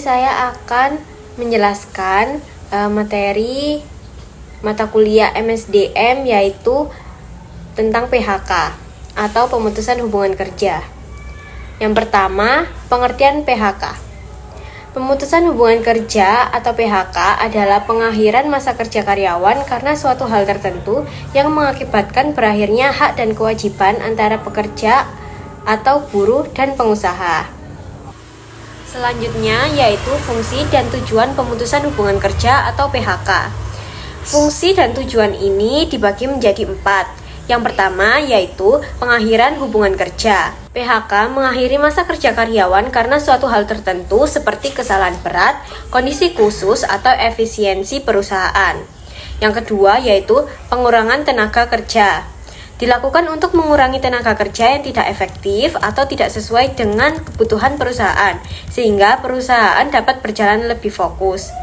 saya akan menjelaskan materi mata kuliah MSDM, yaitu tentang PHK atau pemutusan hubungan kerja. Yang pertama, pengertian PHK. Pemutusan hubungan kerja atau PHK adalah pengakhiran masa kerja karyawan karena suatu hal tertentu yang mengakibatkan berakhirnya hak dan kewajiban antara pekerja atau buruh dan pengusaha. Selanjutnya yaitu fungsi dan tujuan pemutusan hubungan kerja atau PHK. Fungsi dan tujuan ini dibagi menjadi 4. Yang pertama yaitu pengakhiran hubungan kerja. PHK mengakhiri masa kerja karyawan karena suatu hal tertentu seperti kesalahan berat, kondisi khusus, atau efisiensi perusahaan. Yang kedua yaitu pengurangan tenaga kerja. Dilakukan untuk mengurangi tenaga kerja yang tidak efektif atau tidak sesuai dengan kebutuhan perusahaan, sehingga perusahaan dapat berjalan lebih fokus.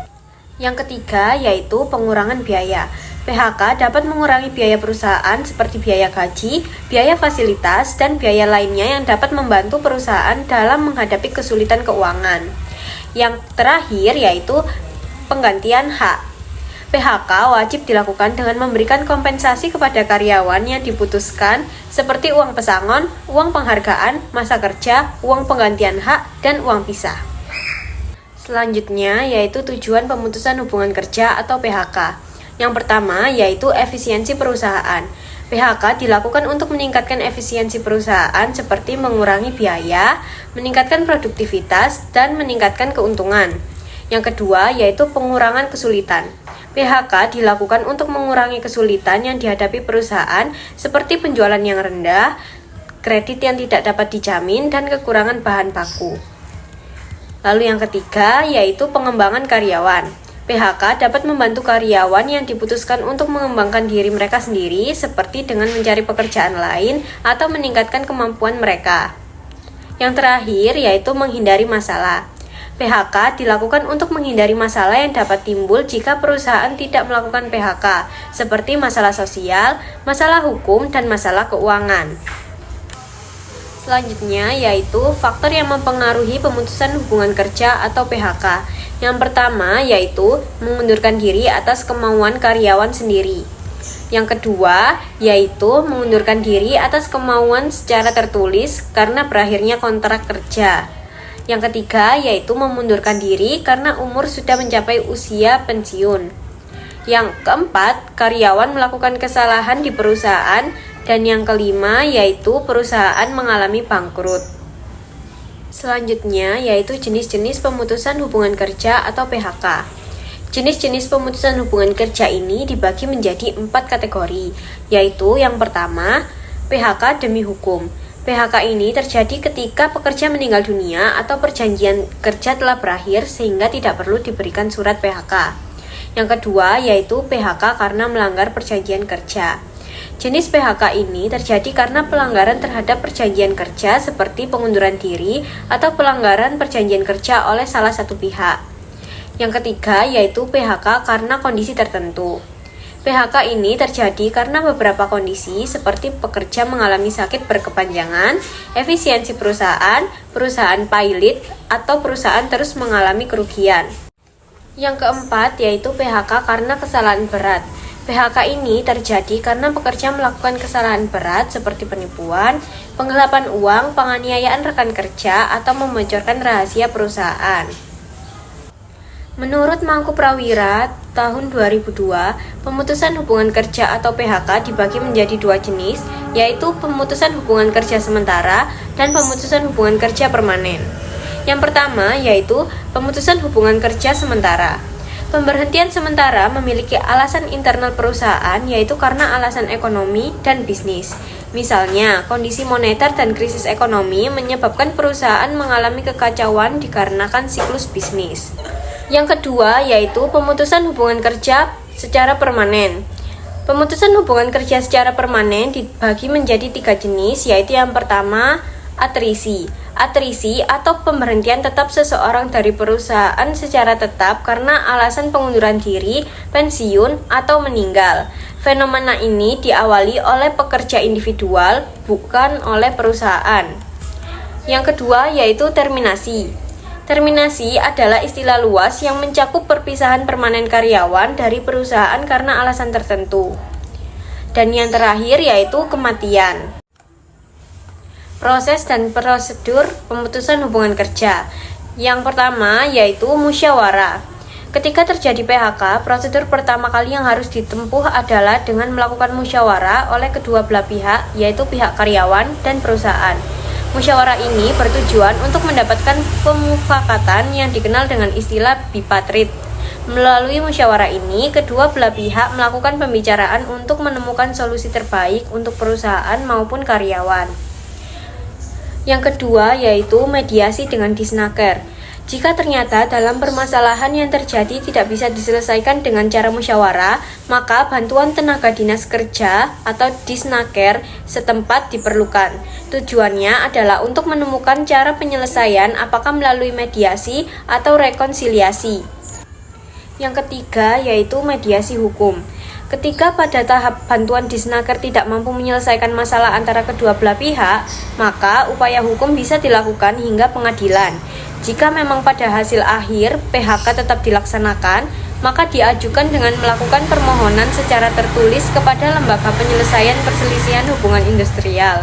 Yang ketiga yaitu pengurangan biaya. PHK dapat mengurangi biaya perusahaan seperti biaya gaji, biaya fasilitas, dan biaya lainnya yang dapat membantu perusahaan dalam menghadapi kesulitan keuangan. Yang terakhir yaitu penggantian hak. PHK wajib dilakukan dengan memberikan kompensasi kepada karyawan yang diputuskan seperti uang pesangon, uang penghargaan, masa kerja, uang penggantian hak, dan uang pisah. Selanjutnya yaitu tujuan pemutusan hubungan kerja atau PHK. Yang pertama yaitu efisiensi perusahaan. PHK dilakukan untuk meningkatkan efisiensi perusahaan seperti mengurangi biaya, meningkatkan produktivitas, dan meningkatkan keuntungan. Yang kedua yaitu pengurangan kesulitan. PHK dilakukan untuk mengurangi kesulitan yang dihadapi perusahaan seperti penjualan yang rendah, kredit yang tidak dapat dijamin, dan kekurangan bahan baku. Lalu yang ketiga yaitu pengembangan karyawan. PHK dapat membantu karyawan yang diputuskan untuk mengembangkan diri mereka sendiri seperti dengan mencari pekerjaan lain atau meningkatkan kemampuan mereka. Yang terakhir yaitu menghindari masalah. PHK dilakukan untuk menghindari masalah yang dapat timbul jika perusahaan tidak melakukan PHK, seperti masalah sosial, masalah hukum, dan masalah keuangan. Selanjutnya yaitu faktor yang mempengaruhi pemutusan hubungan kerja atau PHK. Yang pertama yaitu mengundurkan diri atas kemauan karyawan sendiri. Yang kedua yaitu mengundurkan diri atas kemauan secara tertulis karena berakhirnya kontrak kerja. Yang ketiga yaitu memundurkan diri karena umur sudah mencapai usia pensiun. Yang keempat, karyawan melakukan kesalahan di perusahaan. Dan yang kelima yaitu perusahaan mengalami bangkrut. Selanjutnya yaitu jenis-jenis pemutusan hubungan kerja atau PHK. Jenis-jenis pemutusan hubungan kerja ini dibagi menjadi 4 kategori, yaitu yang pertama, PHK demi hukum. PHK ini terjadi ketika pekerja meninggal dunia atau perjanjian kerja telah berakhir sehingga tidak perlu diberikan surat PHK. Yang kedua yaitu PHK karena melanggar perjanjian kerja. Jenis PHK ini terjadi karena pelanggaran terhadap perjanjian kerja seperti pengunduran diri atau pelanggaran perjanjian kerja oleh salah satu pihak. Yang ketiga yaitu PHK karena kondisi tertentu. PHK ini terjadi karena beberapa kondisi seperti pekerja mengalami sakit berkepanjangan, efisiensi perusahaan, perusahaan pailit, atau perusahaan terus mengalami kerugian. Yang keempat yaitu PHK karena kesalahan berat. PHK ini terjadi karena pekerja melakukan kesalahan berat seperti penipuan, penggelapan uang, penganiayaan rekan kerja, atau membocorkan rahasia perusahaan. Menurut Mangku Prawira tahun 2002, pemutusan hubungan kerja atau PHK dibagi menjadi 2 jenis, yaitu pemutusan hubungan kerja sementara dan pemutusan hubungan kerja permanen. Yang pertama yaitu pemutusan hubungan kerja sementara. Pemberhentian sementara memiliki alasan internal perusahaan, yaitu karena alasan ekonomi dan bisnis. Misalnya, kondisi moneter dan krisis ekonomi menyebabkan perusahaan mengalami kekacauan dikarenakan siklus bisnis. Yang kedua yaitu pemutusan hubungan kerja secara permanen. Pemutusan hubungan kerja secara permanen dibagi menjadi 3 jenis, yaitu yang pertama, atrisi. Atrisi atau pemberhentian tetap seseorang dari perusahaan secara tetap karena alasan pengunduran diri, pensiun, atau meninggal. Fenomena ini diawali oleh pekerja individual, bukan oleh perusahaan. Yang kedua yaitu terminasi. Terminasi adalah istilah luas yang mencakup perpisahan permanen karyawan dari perusahaan karena alasan tertentu. Dan yang terakhir yaitu kematian. Proses dan prosedur pemutusan hubungan kerja. Yang pertama yaitu musyawarah. Ketika terjadi PHK, prosedur pertama kali yang harus ditempuh adalah dengan melakukan musyawarah oleh kedua belah pihak, yaitu pihak karyawan dan perusahaan. Musyawarah ini bertujuan untuk mendapatkan pemufakatan yang dikenal dengan istilah bipartit. Melalui musyawarah ini, kedua belah pihak melakukan pembicaraan untuk menemukan solusi terbaik untuk perusahaan maupun karyawan. Yang kedua yaitu mediasi dengan disnaker. Jika ternyata dalam permasalahan yang terjadi tidak bisa diselesaikan dengan cara musyawarah, maka bantuan tenaga dinas kerja atau disnaker setempat diperlukan. Tujuannya adalah untuk menemukan cara penyelesaian apakah melalui mediasi atau rekonsiliasi. Yang ketiga yaitu mediasi hukum. Ketika pada tahap bantuan disnaker tidak mampu menyelesaikan masalah antara kedua belah pihak, maka upaya hukum bisa dilakukan hingga pengadilan. Jika memang pada hasil akhir PHK tetap dilaksanakan, maka diajukan dengan melakukan permohonan secara tertulis kepada lembaga penyelesaian perselisihan hubungan industrial.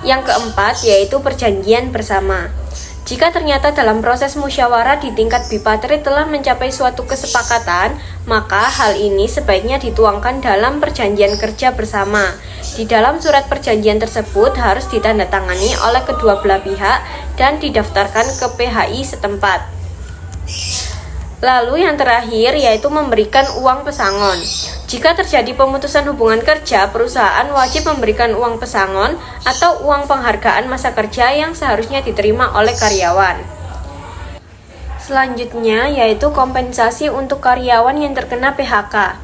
Yang keempat yaitu perjanjian bersama. Jika ternyata dalam proses musyawarah di tingkat bipartit telah mencapai suatu kesepakatan, maka hal ini sebaiknya dituangkan dalam perjanjian kerja bersama. Di dalam surat perjanjian tersebut harus ditandatangani oleh kedua belah pihak dan didaftarkan ke PHI setempat. Lalu yang terakhir yaitu memberikan uang pesangon. Jika terjadi pemutusan hubungan kerja, perusahaan wajib memberikan uang pesangon atau uang penghargaan masa kerja yang seharusnya diterima oleh karyawan. Selanjutnya yaitu kompensasi untuk karyawan yang terkena PHK.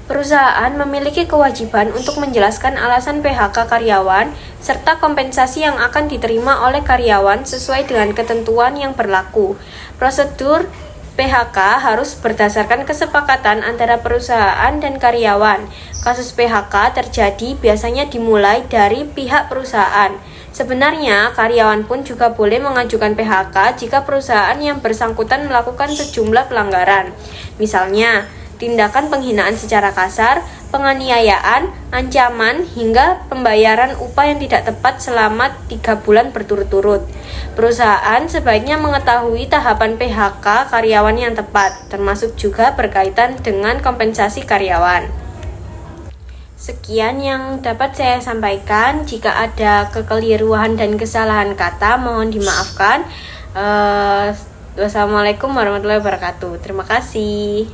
Perusahaan memiliki kewajiban untuk menjelaskan alasan PHK karyawan serta kompensasi yang akan diterima oleh karyawan sesuai dengan ketentuan yang berlaku. Prosedur PHK harus berdasarkan kesepakatan antara perusahaan dan karyawan. Kasus PHK terjadi biasanya dimulai dari pihak perusahaan. Sebenarnya, karyawan pun juga boleh mengajukan PHK jika perusahaan yang bersangkutan melakukan sejumlah pelanggaran. Misalnya, tindakan penghinaan secara kasar, penganiayaan, ancaman, hingga pembayaran upah yang tidak tepat selama 3 bulan berturut-turut. Perusahaan sebaiknya mengetahui tahapan PHK karyawan yang tepat, termasuk juga berkaitan dengan kompensasi karyawan. Sekian yang dapat saya sampaikan. Jika ada kekeliruan dan kesalahan kata, mohon dimaafkan. Wassalamualaikum warahmatullahi wabarakatuh. Terima kasih.